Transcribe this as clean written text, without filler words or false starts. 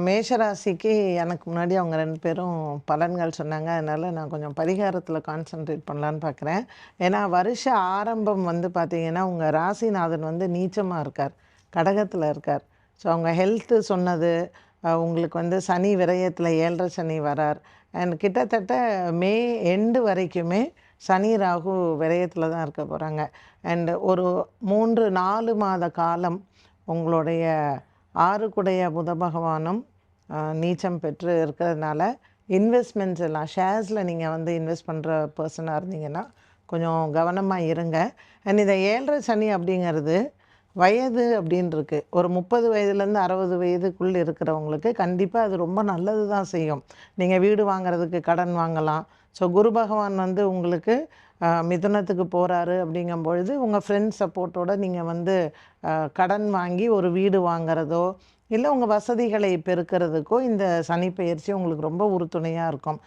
மேஷராசிக்கு எனக்கு முன்னாடி அவங்க 2 பேரும் பலன்கள் சொன்னாங்க. அதனால நான் கொஞ்சம் பரிகாரத்தில கான்சன்ட்ரேட் பண்ணலான்னு பார்க்குறேன். ஏன்னா வருஷ ஆரம்பம் வந்து பார்த்தீங்கன்னா, உங்க ராசிநாதன் வந்து நீச்சமா இருக்கார். கடகத்தில இருக்கார். ஸோ அவங்க ஹெல்த்து சொன்னது, உங்களுக்கு வந்து சனி விரயத்தில 7:30 சனி வரார். அண்ட் கிட்டத்தட்ட மே எண்டு வரைக்குமே சனி, ராகு விரயத்தில தான் இருக்க போறாங்க. அண்ட் ஒரு 3, 4 மாத காலம் உங்களுடைய 6 புத பகவானும் நீச்சம் பெற்று இருக்கிறதுனால, இன்வெஸ்ட்மெண்ட்ஸ் எல்லாம் ஷேர்ஸில் நீங்கள் வந்து இன்வெஸ்ட் பண்ணுற பர்சனாக இருந்தீங்கன்னா, கொஞ்சம் கவனமா இருங்க. அண்ட் இந்த 7:30 சனி அப்படிங்கிறது வயது அப்படின்னு இருக்கு. ஒரு 30 வயதுலேருந்து 60 வயதுக்குள் இருக்கிறவங்களுக்கு கண்டிப்பா அது ரொம்ப நல்லது தான் செய்யும். நீங்க வீடு வாங்குறதுக்கு கடன் வாங்கலாம். ஸோ குரு பகவான் வந்து உங்களுக்கு மிதுனத்துக்கு போறாரு அப்படிங்கும்பொழுது, உங்க ஃப்ரெண்ட்ஸ் சப்போர்ட்டோட நீங்க வந்து கடன் வாங்கி ஒரு வீடு வாங்குறதோ, இல்ல உங்க வசதிகளை பெருக்கிறதுக்கோ இந்த சனி பெயர்ச்சி உங்களுக்கு ரொம்ப உறுதுணையா இருக்கும்.